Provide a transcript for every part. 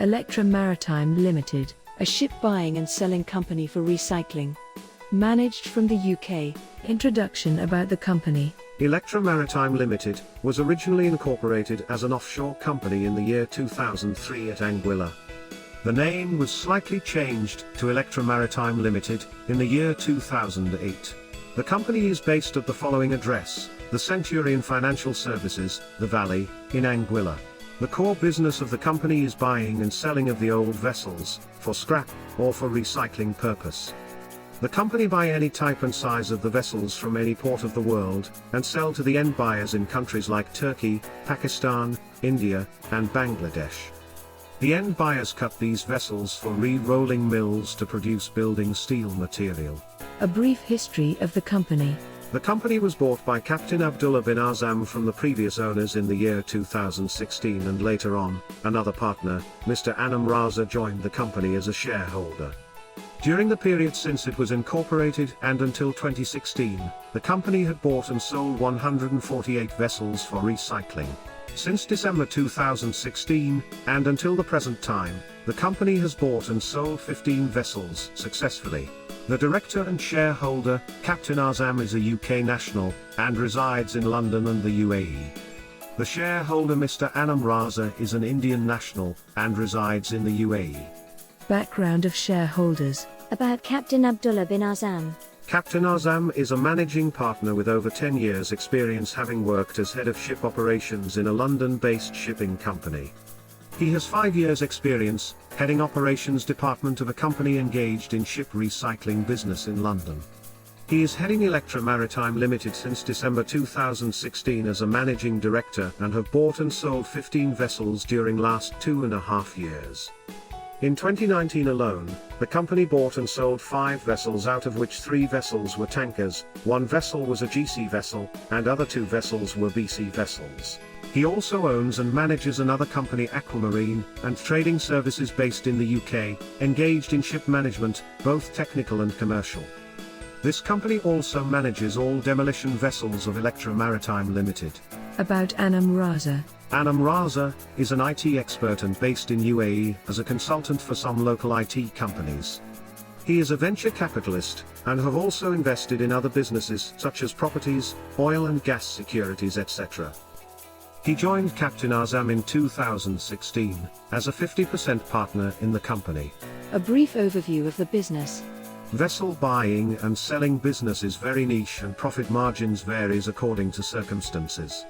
Electra Maritime Limited, a ship buying and selling company for recycling. Managed from the UK. Introduction about the company. Electra Maritime Limited was originally incorporated as an offshore company in the year 2003 at Anguilla. The name was slightly changed to Electra Maritime Limited in the year 2008. The company is based at the following address: the Centurion Financial Services, The Valley, in Anguilla. The core business of the company is buying and selling of the old vessels, for scrap, or for recycling purpose. The company buy any type and size of the vessels from any port of the world, and sell to the end buyers in countries like Turkey, Pakistan, India, and Bangladesh. The end buyers cut these vessels for re-rolling mills to produce building steel material. A brief history of the company. The company was bought by Captain Abdullah bin Azam from the previous owners in the year 2016, and later on, another partner, Mr. Anam Raza, joined the company as a shareholder. During the period since it was incorporated and until 2016, the company had bought and sold 148 vessels for recycling. Since December 2016, and until the present time, the company has bought and sold 15 vessels successfully. The director and shareholder, Captain Azam, is a UK national, and resides in London and the UAE. The shareholder, Mr. Anam Raza, is an Indian national, and resides in the UAE. Background of shareholders. About Captain Abdullah bin Azam. Captain Azam is a managing partner with over 10 years experience, having worked as head of ship operations in a London-based shipping company. He has 5 years experience, heading operations department of a company engaged in ship recycling business in London. He is heading Electra Maritime Limited since December 2016 as a managing director, and have bought and sold 15 vessels during last 2.5 years. In 2019 alone, the company bought and sold 5 vessels, out of which 3 vessels were tankers, 1 vessel was a GC vessel, and other 2 vessels were BC vessels. He also owns and manages another company, Aquamarine and Trading Services, based in the UK, engaged in ship management, both technical and commercial. This company also manages all demolition vessels of Electra Maritime Limited. About Anam Raza. Anam Raza is an IT expert and based in UAE as a consultant for some local IT companies. He is a venture capitalist, and have also invested in other businesses such as properties, oil and gas securities, etc. He joined Captain Azam in 2016, as a 50% partner in the company. A brief overview of the business. Vessel buying and selling business is very niche, and profit margins varies according to circumstances.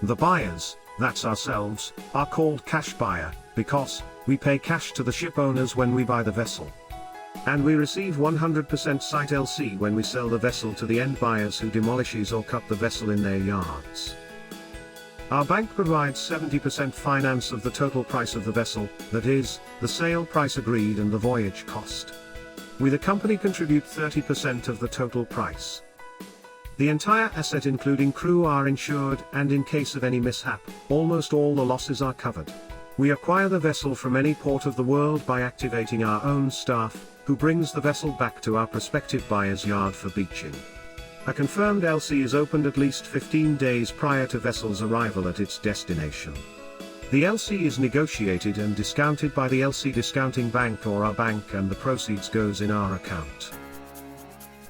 The buyers, that's ourselves, are called cash buyer, because we pay cash to the ship owners when we buy the vessel. And we receive 100% site LC when we sell the vessel to the end buyers, who demolishes or cut the vessel in their yards. Our bank provides 70% finance of the total price of the vessel, that is, the sale price agreed and the voyage cost. We, the company, contribute 30% of the total price. The entire asset including crew are insured, and in case of any mishap, almost all the losses are covered. We acquire the vessel from any port of the world by activating our own staff, who brings the vessel back to our prospective buyer's yard for beaching. A confirmed LC is opened at least 15 days prior to vessel's arrival at its destination. The LC is negotiated and discounted by the LC discounting bank or our bank, and the proceeds goes in our account.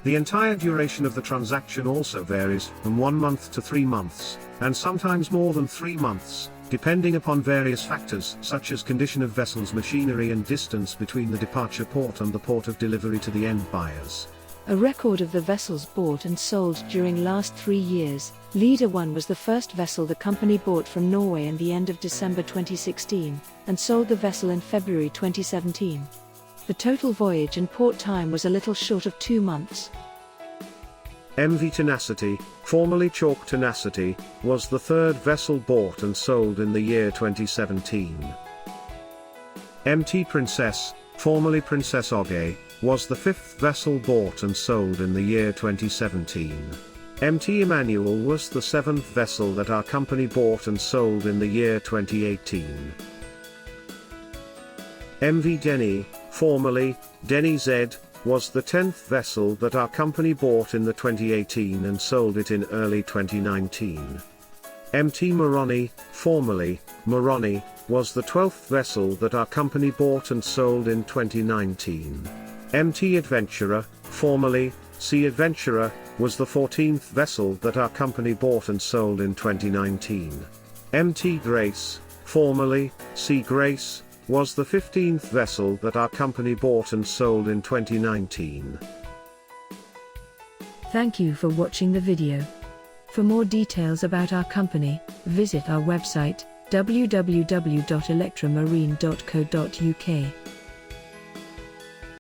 The entire duration of the transaction also varies from 1 month to 3 months, and sometimes more than 3 months, depending upon various factors such as condition of vessel's machinery and distance between the departure port and the port of delivery to the end buyers. A record of the vessels bought and sold during last 3 years. Leader 1 was the first vessel the company bought from Norway in the end of December 2016, and sold the vessel in February 2017. The total voyage and port time was a little short of 2 months. MV Tenacity, formerly Chalk Tenacity, was the 3rd vessel bought and sold in the year 2017. MT Princess, formerly Princess Oge, was the 5th vessel bought and sold in the year 2017. MT Emmanuel was the 7th vessel that our company bought and sold in the year 2018. MV Denny, formerly Denny Z, was the 10th vessel that our company bought in the 2018 and sold it in early 2019. MT Moroni, formerly Moroni, was the 12th vessel that our company bought and sold in 2019. MT Adventurer, formerly Sea Adventurer, was the 14th vessel that our company bought and sold in 2019. MT Grace, formerly Sea Grace, was the 15th vessel that our company bought and sold in 2019. Thank you for watching the video. For more details about our company, visit our website www.electramarine.co.uk.